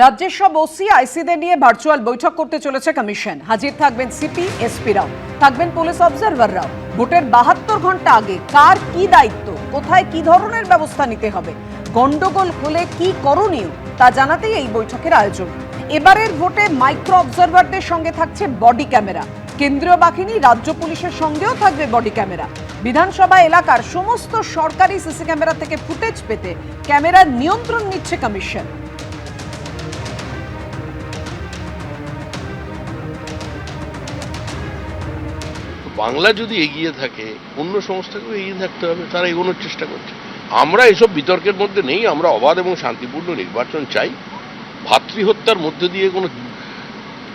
রাজ্যের সব ওসি আইসিদের নিয়ে ভার্চুয়াল বৈঠক করতে চলেছে কমিশন। হাজির থাকবেন সিপি, এসপিরাও, থাকবেন পুলিশ অবজারভাররাও। ভোটের 72 ঘন্টা আগে কার কি দায়িত্ব, কোথায় কি ধরনের ব্যবস্থা নিতে হবে, গন্ডগোল হলে কি করণীয় তা জানাতেই এই বৈঠকের আয়োজন। এবারের ভোটে মাইক্রো অবজারভারদের সঙ্গে থাকছে বডি ক্যামেরা। কেন্দ্রীয় বাহিনী, রাজ্য পুলিশের সঙ্গেও থাকবে বডি ক্যামেরা। বিধানসভা এলাকার সমস্ত সরকারি সিসি ক্যামেরা থেকে ফুটেজ পেতে ক্যামেরার নিয়ন্ত্রণ নিচ্ছে কমিশন। বাংলা যদি এগিয়ে থাকে, অন্য সংস্থাকেও এগিয়ে থাকতে হবে, তারা এগোনোর চেষ্টা করছে। আমরা এসব বিতর্কের মধ্যে নেই। আমরা অবাধ এবং শান্তিপূর্ণ নির্বাচন চাই। ভাতৃহত্যার মধ্যে দিয়ে কোনো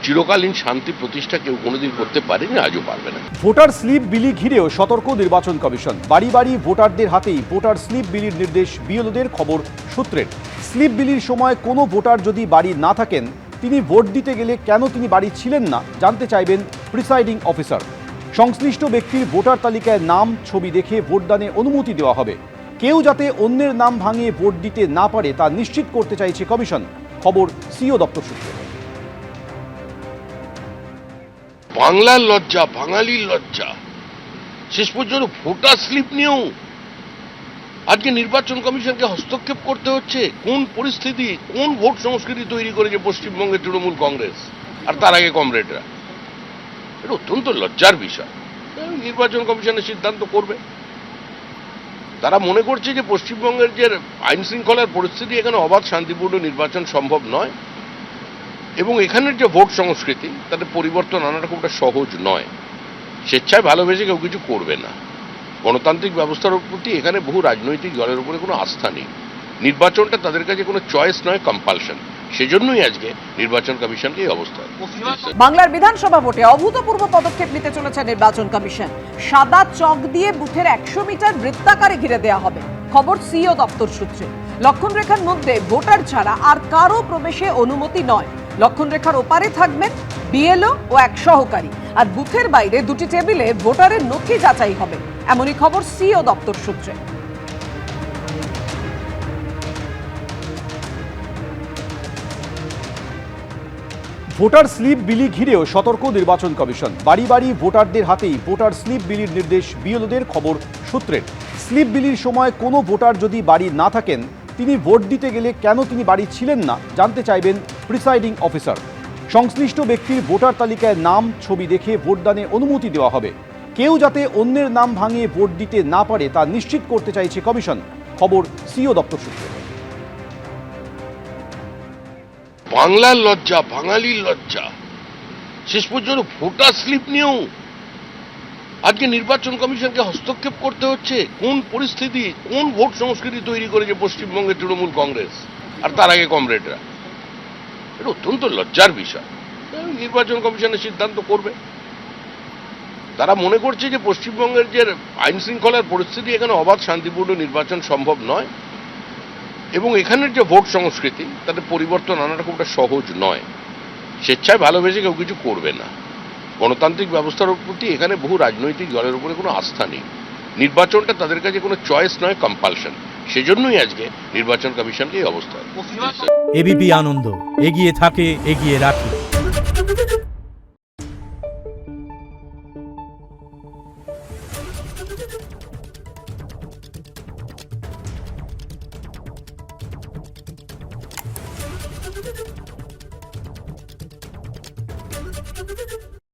চিরকালীন শান্তি প্রতিষ্ঠা কেউ কোনোদিন করতে পারেনি, আজও পারবে না। ভোটার স্লিপ বিলি ঘিরেও সতর্ক নির্বাচন কমিশন। বাড়ি বাড়ি ভোটারদের হাতেই ভোটার স্লিপ বিলির নির্দেশ বিএলওদের। খবর সূত্রের, স্লিপ বিলির সময় কোনো ভোটার যদি বাড়ি না থাকেন, তিনি ভোট দিতে গেলে কেন তিনি বাড়ি ছিলেন না জানতে চাইবেন প্রিসাইডিং অফিসার। সংশ্লিষ্ট ব্যক্তির ভোটার তালিকায় নাম, ছবি দেখে ভোটদানে অনুমতি দেওয়া হবে। কেউ যাতে অন্যের নাম ভাঙিয়ে ভোট দিতে না পারে তা নিশ্চিত করতে চাইছে কমিশন। খবর সিও দপ্তর সূত্রে। বাংলার লজ্জা, বাঙালির লজ্জা। শেষ পর্যন্ত ভোটার স্লিপ নিয়েও আজকে নির্বাচন কমিশনকে হস্তক্ষেপ করতে হচ্ছে। কোন পরিস্থিতি, কোন ভোট সংস্কৃতি তৈরি করেছে পশ্চিমবঙ্গের তৃণমূল কংগ্রেস আর তার আগে কমরেডরা। এটা অত্যন্ত লজ্জার বিষয়। নির্বাচন কমিশনের সিদ্ধান্ত করবে। তারা মনে করছে যে পশ্চিমবঙ্গের যে আইন শৃঙ্খলার পরিস্থিতি, এখানে অবাধ শান্তিপূর্ণ নির্বাচন সম্ভব নয় এবং এখানের যে ভোট সংস্কৃতি তাতে পরিবর্তন আনাটা খুবটা সহজ নয়। স্বেচ্ছায় ভালোবেসে কেউ কিছু করবে না। গণতান্ত্রিক ব্যবস্থার প্রতি এখানে বহু রাজনৈতিক দলের উপরে কোনো আস্থা নেই। নির্বাচনটা তাদের কাছে কোনো চয়েস নয়, কম্পালশন। সেজন্যই আজকে নির্বাচন কমিশনকে এই অবস্থা। বাংলার বিধানসভা ভোটে অভূতপূর্ব পদক্ষেপ নিতে চলেছে নির্বাচন কমিশন। সাদা চক দিয়ে বুথের 100 মিটার বৃত্তাকারে ঘিরে দেওয়া হবে। খবর সিও দপ্তর সূত্রে। লক্ষণ রেখার মধ্যে ভোটার ছাড়া আর কারো প্রবেশে অনুমতি নয়। লক্ষণ রেখার ওপারে থাকবেন বিএলও ও এক সহকারী, আর বুথের বাইরে 2টি টেবিলে ভোটারের নথি যাচাই হবে। এমনই খবর সিও দপ্তর সূত্রে। ভোটার স্লিপ বিলি ঘিরেও সতর্ক নির্বাচন কমিশন। বাড়ি বাড়ি ভোটারদের হাতেই ভোটার স্লিপ বিলির নির্দেশ বিএলওদের। খবর সূত্রের, স্লিপ বিলির সময় কোনো ভোটার যদি বাড়ি না থাকেন, তিনি ভোট দিতে গেলে কেন তিনি বাড়ি ছিলেন না জানতে চাইবেন প্রিসাইডিং অফিসার। সংশ্লিষ্ট ব্যক্তির ভোটার তালিকায় নাম, ছবি দেখে ভোটদানে অনুমতি দেওয়া হবে। কেউ যাতে অন্যের নাম ভাঙিয়ে ভোট দিতে না পারে তা নিশ্চিত করতে চাইছে কমিশন। খবর সিও দপ্তর সূত্রে। বাংলার লজ্জা, বাঙালির লজ্জা। শেষ পর্যন্ত ভোটার স্লিপ নিয়েও আজকে নির্বাচন কমিশনকে হস্তক্ষেপ করতে হচ্ছে। কোন পরিস্থিতি, কোন ভোট সংস্কৃতি তৈরি করেছে পশ্চিমবঙ্গের তৃণমূল কংগ্রেস আর তার আগে কমরেডরা। এটা অত্যন্ত লজ্জার বিষয়। নির্বাচন কমিশনের সিদ্ধান্ত করবে। তারা মনে করছে যে পশ্চিমবঙ্গের যে আইন শৃঙ্খলার পরিস্থিতি, এখানে অবাধ শান্তিপূর্ণ নির্বাচন সম্ভব নয় এবং এখানের যে ভোট সংস্কৃতি তাতে পরিবর্তন আনাটা খুবটা সহজ নয়। স্বেচ্ছায় ভালোবেসে কেউ কিছু করবে না। গণতান্ত্রিক ব্যবস্থার প্রতি এখানে বহু রাজনৈতিক দলের উপরে কোনো আস্থা নেই। নির্বাচনটা তাদের কাছে কোনো চয়েস নয়, কম্পালশন। সেজন্যই আজকে নির্বাচন কমিশনকে এই অবস্থা। এবিপি আনন্দ এগিয়ে থাকে, এগিয়ে রাখে।